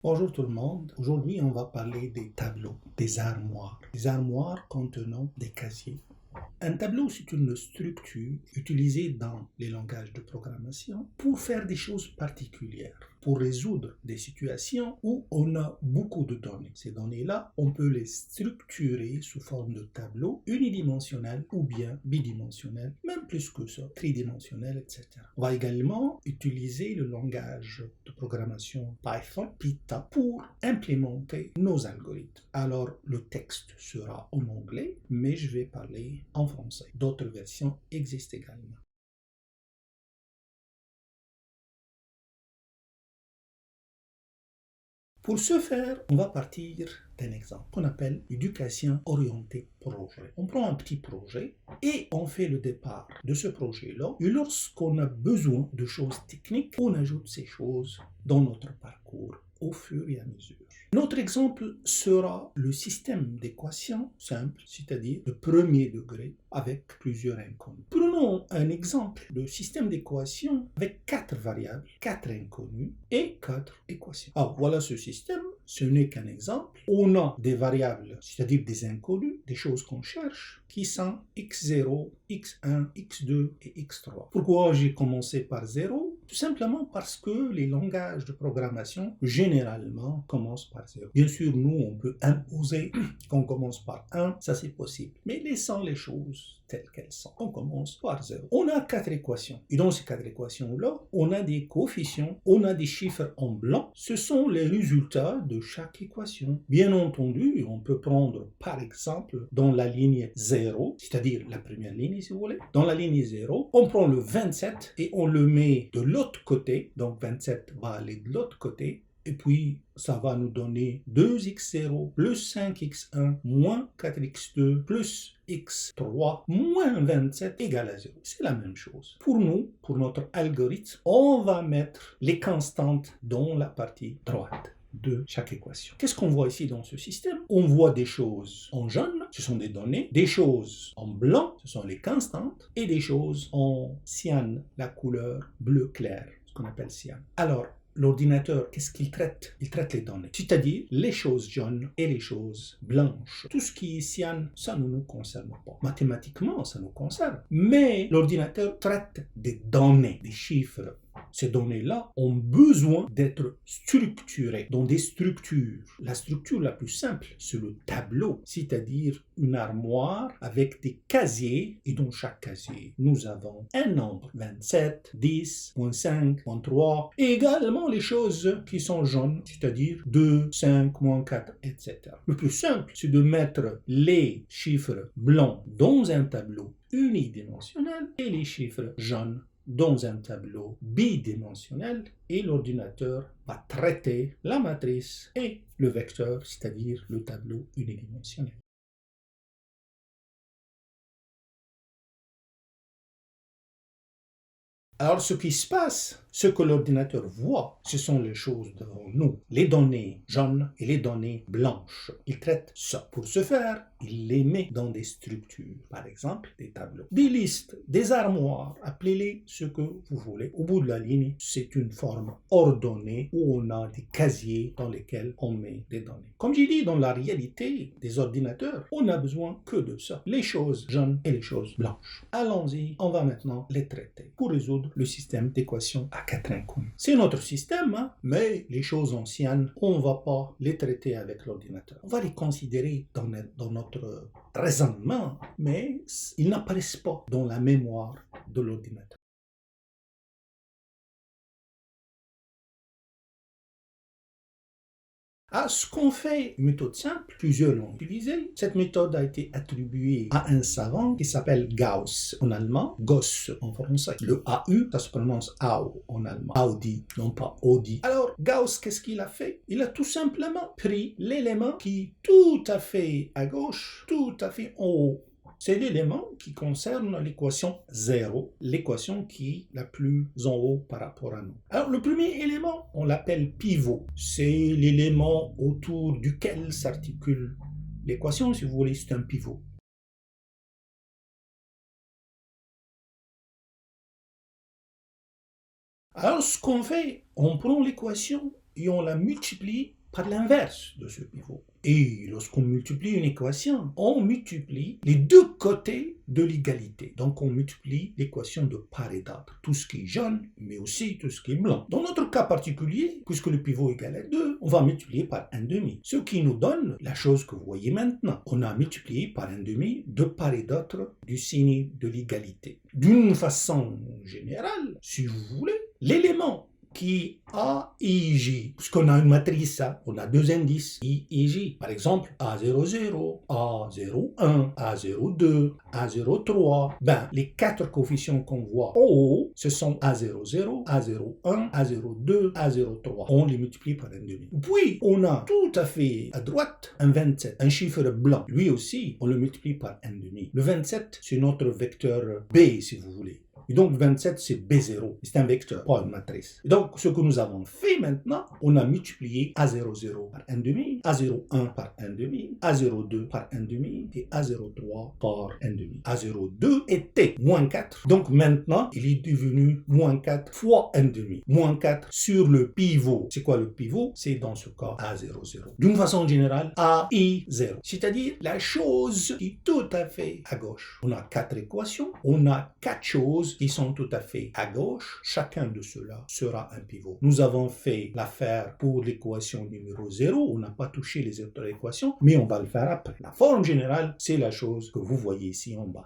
Bonjour tout le monde. Aujourd'hui, on va parler des tableaux, des armoires contenant des casiers. Un tableau, c'est une structure utilisée dans les langages de programmation pour faire des choses particulières, pour résoudre des situations où on a beaucoup de données. Ces données-là, on peut les structurer sous forme de tableaux unidimensionnels ou bien bidimensionnels, même plus que ça, tridimensionnels, etc. On va également utiliser le langage de programmation Python, Pita, pour implémenter nos algorithmes. Alors, le texte sera en anglais, mais je vais parler en français. D'autres versions existent également. Pour ce faire, on va partir d'un exemple qu'on appelle éducation orientée projet. On prend un petit projet et on fait le départ de ce projet-là. Et lorsqu'on a besoin de choses techniques, on ajoute ces choses dans notre parcours au fur et à mesure. Notre exemple sera le système d'équations simple, c'est-à-dire de premier degré avec plusieurs inconnus. Prenons un exemple de système d'équations avec 4 variables, 4 inconnus et 4 équations. Alors voilà ce système, ce n'est qu'un exemple. On a des variables, c'est-à-dire des inconnus, des choses qu'on cherche, qui sont x0, x1, x2 et x3. Pourquoi j'ai commencé par 0? Tout simplement parce que les langages de programmation généralement commencent par 0. Bien sûr, nous, on peut imposer qu'on commence par 1, ça c'est possible. Mais laissons les choses telles qu'elles sont. On commence par 0. On a 4 équations. Et dans ces 4 équations-là, on a des coefficients, on a des chiffres en blanc. Ce sont les résultats de chaque équation. Bien entendu, on peut prendre par exemple dans la ligne 0, c'est-à-dire la première ligne si vous voulez. Dans la ligne 0, on prend le 27 et on le met de l'autre côté. Donc 27 va aller de l'autre côté. Et puis, ça va nous donner 2x0 plus 5x1 moins 4x2 plus x3 moins 27 égale à 0. C'est la même chose. Pour nous, pour notre algorithme, on va mettre les constantes dans la partie droite de chaque équation. Qu'est-ce qu'on voit ici dans ce système? On voit des choses en jaune, ce sont des données, des choses en blanc, ce sont les constantes, et des choses en cyan, la couleur bleu clair, ce qu'on appelle cyan. Alors, l'ordinateur, qu'est-ce qu'il traite? Il traite les données, c'est-à-dire les choses jaunes et les choses blanches. Tout ce qui est cyan, ça ne nous concerne pas. Mathématiquement, ça nous concerne. Mais l'ordinateur traite des données, des chiffres. Ces données-là ont besoin d'être structurées dans des structures. La structure la plus simple, c'est le tableau, c'est-à-dire une armoire avec des casiers et dans chaque casier, nous avons un nombre, 27, 10, moins 5, moins 3, et également les choses qui sont jaunes, c'est-à-dire 2, 5, moins 4, etc. Le plus simple, c'est de mettre les chiffres blancs dans un tableau unidimensionnel et les chiffres jaunes dans un tableau bidimensionnel et l'ordinateur va traiter la matrice et le vecteur, c'est-à-dire le tableau unidimensionnel. Alors, ce qui se passe, ce que l'ordinateur voit, ce sont les choses devant nous, les données jaunes et les données blanches. Il traite ça. Pour ce faire, il les met dans des structures, par exemple des tableaux, des listes, des armoires, appelez-les ce que vous voulez. Au bout de la ligne, c'est une forme ordonnée où on a des casiers dans lesquels on met des données. Comme j'ai dit, dans la réalité des ordinateurs, on n'a besoin que de ça, les choses jaunes et les choses blanches. Allons-y, on va maintenant les traiter pour résoudre le système d'équations à 4 inconnus. C'est notre système, hein, mais les choses anciennes, on ne va pas les traiter avec l'ordinateur. On va les considérer dans notre raisonnement, mais ils n'apparaissent pas dans la mémoire de l'ordinateur. Ah, ce qu'on fait, une méthode simple, plusieurs l'ont utilisée. Cette méthode a été attribuée à un savant qui s'appelle Gauss en allemand, Gauss en français. Le AU, ça se prononce AU en allemand. Audi, non pas Audi. Alors, Gauss, qu'est-ce qu'il a fait? Il a tout simplement pris l'élément qui est tout à fait à gauche, tout à fait en haut. C'est l'élément qui concerne l'équation 0, l'équation qui est la plus en haut par rapport à nous. Alors, le premier élément, on l'appelle pivot. C'est l'élément autour duquel s'articule l'équation, si vous voulez, c'est un pivot. Alors, ce qu'on fait, on prend l'équation et on la multiplie par l'inverse de ce pivot. Et lorsqu'on multiplie une équation, on multiplie les deux côtés de l'égalité. Donc on multiplie l'équation de part et d'autre. Tout ce qui est jaune, mais aussi tout ce qui est blanc. Dans notre cas particulier, puisque le pivot est égal à 2, on va multiplier par 1,5. Ce qui nous donne la chose que vous voyez maintenant. On a multiplié par 1,5 de part et d'autre du signe de l'égalité. D'une façon générale, si vous voulez, l'élément qui A et J, puisqu'on a une matrice, on a deux indices, I et J. Par exemple, A00, A01, A02, A03. Les quatre coefficients qu'on voit en haut, ce sont A00, A01, A02, A03. On les multiplie par 1,5. Puis, on a tout à fait à droite un 27, un chiffre blanc. Lui aussi, on le multiplie par 1,5. Le 27, c'est notre vecteur B, si vous voulez. Et donc 27, c'est B0. C'est un vecteur, pas une matrice. Et donc, ce que nous avons fait maintenant, on a multiplié A00 par 1,5, A01 par 1,5, A02 par 1,5 et A03 par 1,5. A02 était moins 4. Donc maintenant, il est devenu moins 4 fois 1,5. Moins 4 sur le pivot. C'est quoi le pivot? C'est dans ce cas A00. D'une façon générale, A et 0. C'est-à-dire la chose qui est tout à fait à gauche. On a 4 équations, on a 4 choses qui sont tout à fait à gauche. Chacun de ceux-là sera un pivot. Nous avons fait l'affaire pour l'équation numéro 0. On n'a pas touché les autres équations, mais on va le faire après. La forme générale, c'est la chose que vous voyez ici en bas.